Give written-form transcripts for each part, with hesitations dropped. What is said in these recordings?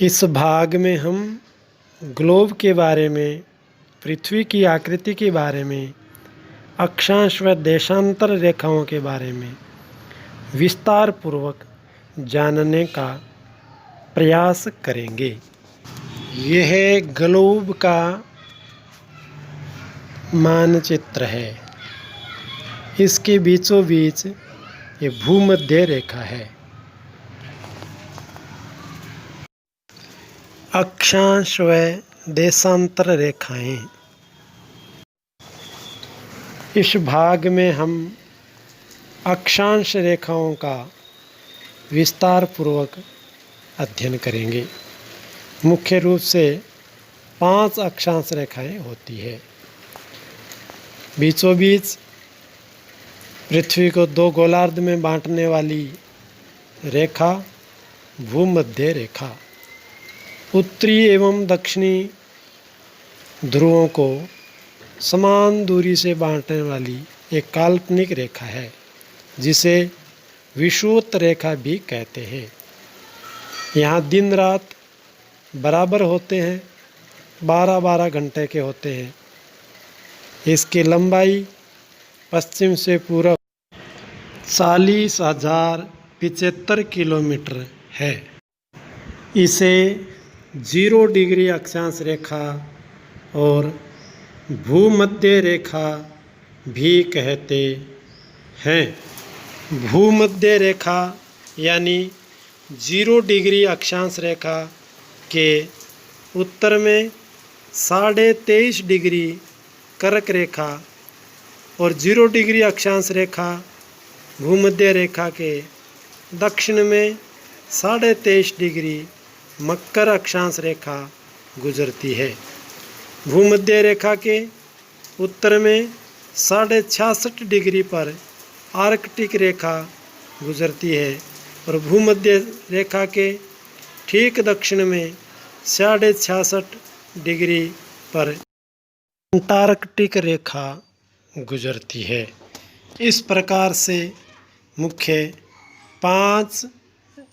इस भाग में हम ग्लोब के बारे में, पृथ्वी की आकृति के बारे में, अक्षांश व देशांतर रेखाओं के बारे में विस्तार पूर्वक जानने का प्रयास करेंगे। यह ग्लोब का मानचित्र है। इसके बीचों बीच ये भूमध्य रेखा है। अक्षांश व देशांतर रेखाएं। इस भाग में हम अक्षांश रेखाओं का विस्तार पूर्वक अध्ययन करेंगे। मुख्य रूप से 5 अक्षांश रेखाएं होती है। बीचों बीच पृथ्वी को 2 गोलार्ध में बांटने वाली रेखा भूमध्य रेखा, उत्तरी एवं दक्षिणी ध्रुवों को समान दूरी से बांटने वाली एक काल्पनिक रेखा है, जिसे विषुवत रेखा भी कहते हैं। यहाँ दिन रात बराबर होते हैं, 12-12 घंटे के होते हैं। इसकी लंबाई पश्चिम से पूर्व 40,075 किलोमीटर है। इसे 0 डिग्री अक्षांश रेखा और भूमध्य रेखा भी कहते हैं। भूमध्य रेखा यानी 0 डिग्री अक्षांश रेखा के उत्तर में 23.5 डिग्री कर्क रेखा और 0 डिग्री अक्षांश रेखा भूमध्य रेखा के दक्षिण में 23.5 डिग्री मकर अक्षांश रेखा गुजरती है। भूमध्य रेखा के उत्तर में 66.5 डिग्री पर आर्कटिक रेखा गुजरती है और भूमध्य रेखा के ठीक दक्षिण में 66.5 डिग्री पर अंटार्कटिक रेखा गुजरती है। इस प्रकार से मुख्य 5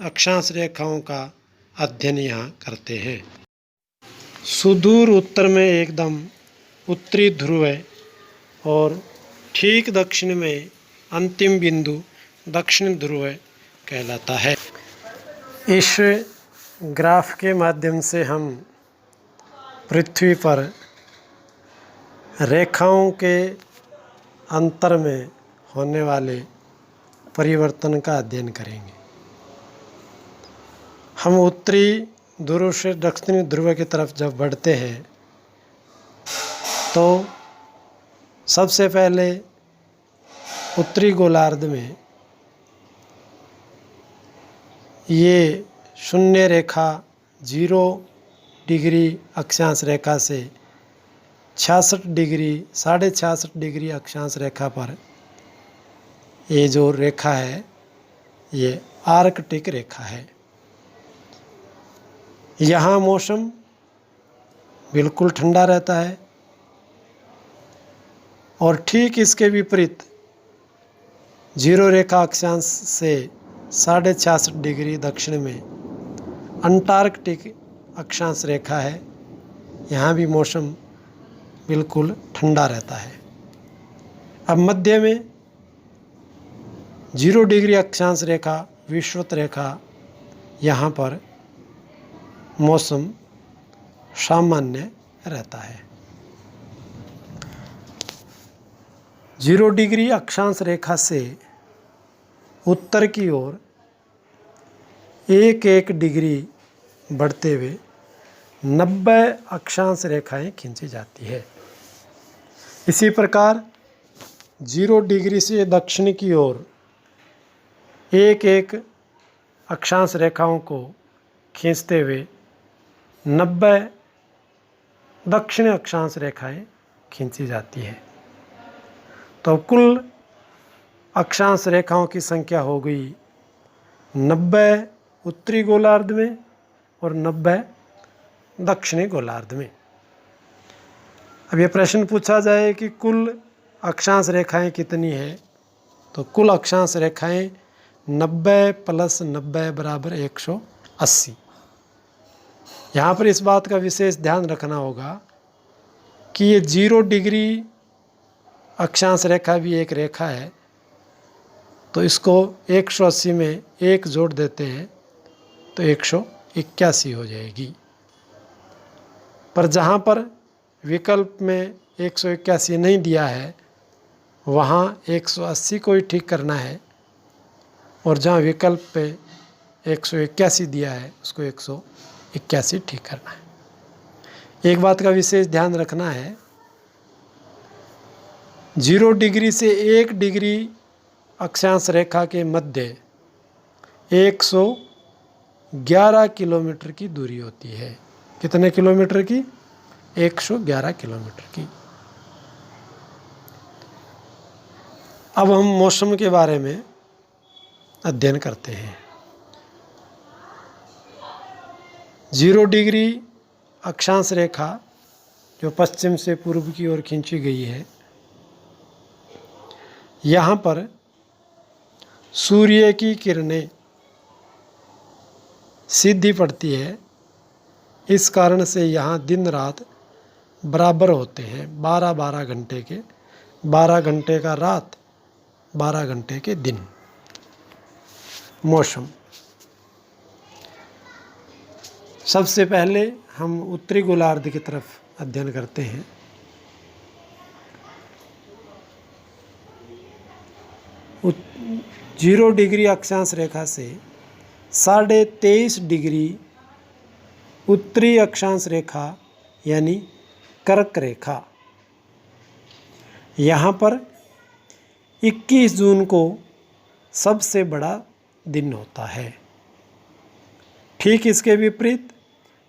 अक्षांश रेखाओं का अध्ययन यहाँ करते हैं। सुदूर उत्तर में एकदम उत्तरी ध्रुव है और ठीक दक्षिण में अंतिम बिंदु दक्षिण ध्रुव कहलाता है। इस ग्राफ के माध्यम से हम पृथ्वी पर रेखाओं के अंतर में होने वाले परिवर्तन का अध्ययन करेंगे। हम उत्तरी ध्रुव से दक्षिणी ध्रुव की तरफ जब बढ़ते हैं तो सबसे पहले उत्तरी गोलार्ध में ये शून्य रेखा 0 डिग्री अक्षांश रेखा से 66.5 डिग्री अक्षांश रेखा पर ये जो रेखा है ये आर्कटिक रेखा है। यहाँ मौसम बिल्कुल ठंडा रहता है और ठीक इसके विपरीत 0 रेखा अक्षांश से 66.5 डिग्री दक्षिण में अंटार्कटिक अक्षांश रेखा है। यहाँ भी मौसम बिल्कुल ठंडा रहता है। अब मध्य में 0 डिग्री अक्षांश रेखा विषुवत रेखा, यहाँ पर मौसम सामान्य रहता है। 0 डिग्री अक्षांश रेखा से उत्तर की ओर 1-1 डिग्री बढ़ते हुए 90 अक्षांश रेखाएं खींची जाती है। इसी प्रकार 0 डिग्री से दक्षिण की ओर 1-1 अक्षांश रेखाओं को खींचते हुए 90 दक्षिण अक्षांश रेखाएं खींची जाती है। तो कुल अक्षांश रेखाओं की संख्या हो गई 90 उत्तरी गोलार्ध में और 90 दक्षिणी गोलार्ध में। अब ये प्रश्न पूछा जाए कि कुल अक्षांश रेखाएं कितनी है, तो कुल अक्षांश रेखाएं 90 + 90 = 180। यहाँ पर इस बात का विशेष ध्यान रखना होगा कि ये 0 डिग्री अक्षांश रेखा भी एक रेखा है, तो इसको 180 में 1 जोड़ देते हैं तो 181 हो जाएगी। पर जहाँ पर विकल्प में 181 नहीं दिया है वहाँ 180 को ही ठीक करना है, और जहाँ विकल्प पे 181 दिया है उसको 181 ठीक करना है। एक बात का विशेष ध्यान रखना है, 0 डिग्री से 1 डिग्री अक्षांश रेखा के मध्य 111 किलोमीटर की दूरी होती है। कितने किलोमीटर की? 111 किलोमीटर की। अब हम मौसम के बारे में अध्ययन करते हैं। 0 डिग्री अक्षांश रेखा जो पश्चिम से पूर्व की ओर खींची गई है, यहाँ पर सूर्य की किरणें सीधी पड़ती है। इस कारण से यहाँ दिन रात बराबर होते हैं, 12-12 घंटे के, 12 घंटे का रात, 12 घंटे के दिन। मौसम, सबसे पहले हम उत्तरी गोलार्ध की तरफ अध्ययन करते हैं। जीरो डिग्री अक्षांश रेखा से 23.5 डिग्री उत्तरी अक्षांश रेखा यानी कर्क रेखा, यहाँ पर 21 जून को सबसे बड़ा दिन होता है। ठीक इसके विपरीत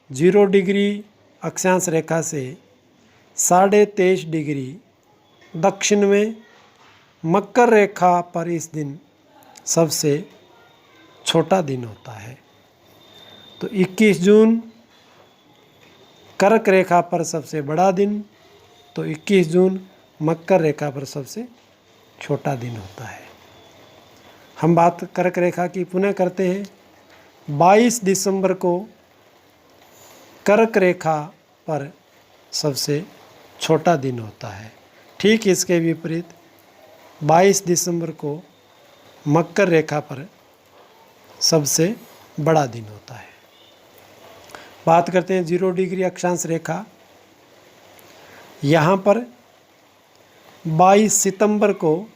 0 डिग्री अक्षांश रेखा से 23.5 डिग्री दक्षिण में मकर रेखा पर इस दिन सबसे छोटा दिन होता है। तो 21 जून कर्क रेखा पर सबसे बड़ा दिन, तो 21 जून मकर रेखा पर सबसे छोटा दिन होता है। हम बात कर्क रेखा की पुनः करते हैं। 22 दिसंबर को कर्क रेखा पर सबसे छोटा दिन होता है। ठीक इसके विपरीत 22 दिसंबर को मकर रेखा पर सबसे बड़ा दिन होता है। बात करते हैं 0 डिग्री अक्षांश रेखा। यहाँ पर 22 सितंबर को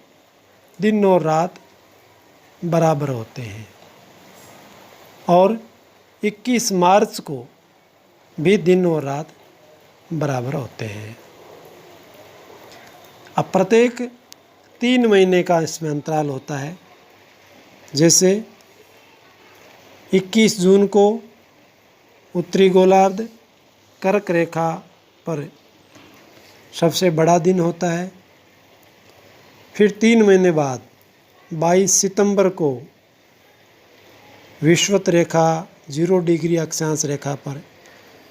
दिन और रात बराबर होते हैं और 21 मार्च को भी दिन और रात बराबर होते हैं। अब प्रत्येक 3 महीने का इसमें अंतराल होता है। जैसे 21 जून को उत्तरी गोलार्ध कर्क रेखा पर सबसे बड़ा दिन होता है। फिर 3 महीने बाद 22 सितंबर को विषुवत रेखा 0 डिग्री अक्षांश रेखा पर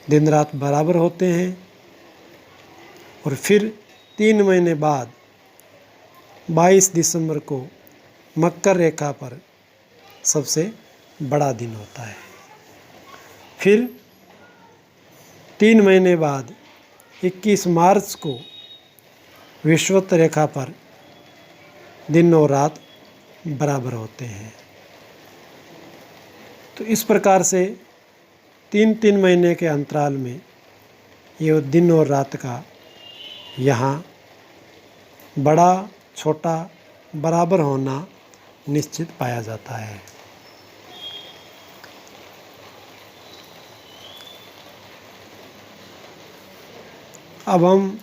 दिन रात बराबर होते हैं। और फिर 3 महीने बाद 22 दिसंबर को मकर रेखा पर सबसे बड़ा दिन होता है। फिर 3 महीने बाद 21 मार्च को विषुवत रेखा पर दिन और रात बराबर होते हैं। तो इस प्रकार से 3-3 महीने के अंतराल में ये दिन और रात का यहाँ बड़ा छोटा बराबर होना निश्चित पाया जाता है। अब हम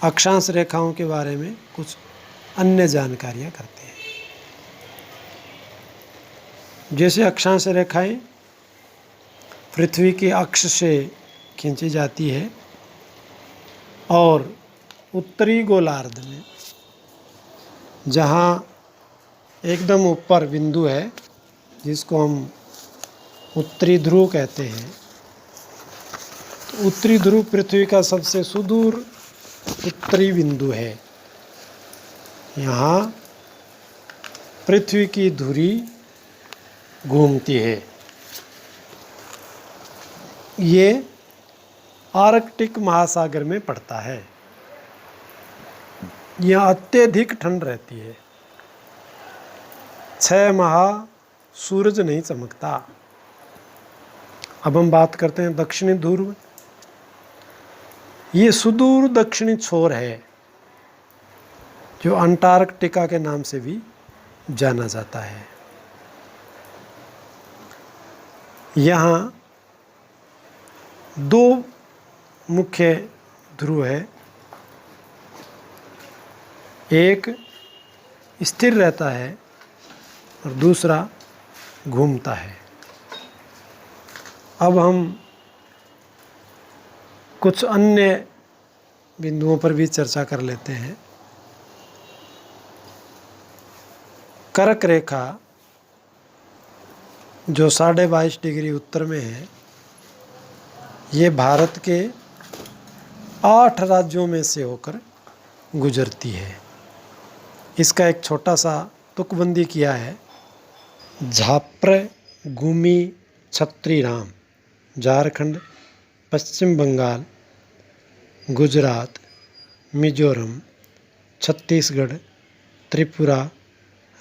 अक्षांश रेखाओं के बारे में कुछ अन्य जानकारियाँ करते हैं। जैसे अक्षांश रेखाएं पृथ्वी के अक्ष से खींची जाती है और उत्तरी गोलार्ध में जहाँ एकदम ऊपर बिंदु है जिसको हम उत्तरी ध्रुव कहते हैं, तो उत्तरी ध्रुव पृथ्वी का सबसे सुदूर उत्तरी बिंदु है। यहाँ पृथ्वी की धुरी घूमती है। ये आर्कटिक महासागर में पड़ता है। यहाँ अत्यधिक ठंड रहती है। 6 माह सूरज नहीं चमकता। अब हम बात करते हैं दक्षिणी ध्रुव। ये सुदूर दक्षिणी छोर है जो अंटार्कटिका के नाम से भी जाना जाता है। यहाँ 2 मुख्य ध्रुव है। एक स्थिर रहता है और दूसरा घूमता है। अब हम कुछ अन्य बिंदुओं पर भी चर्चा कर लेते हैं। कर्क रेखा जो 22.5 डिग्री उत्तर में है, ये भारत के 8 राज्यों में से होकर गुजरती है। इसका एक छोटा सा तुकबंदी किया है। झाप्र, गुमी, छत्रीराम, झारखंड, पश्चिम बंगाल, गुजरात, मिजोरम, छत्तीसगढ़, त्रिपुरा,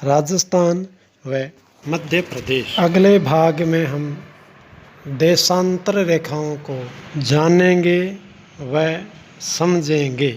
राजस्थान व मध्य प्रदेश। अगले भाग में हम देशांतर रेखाओं को जानेंगे व समझेंगे।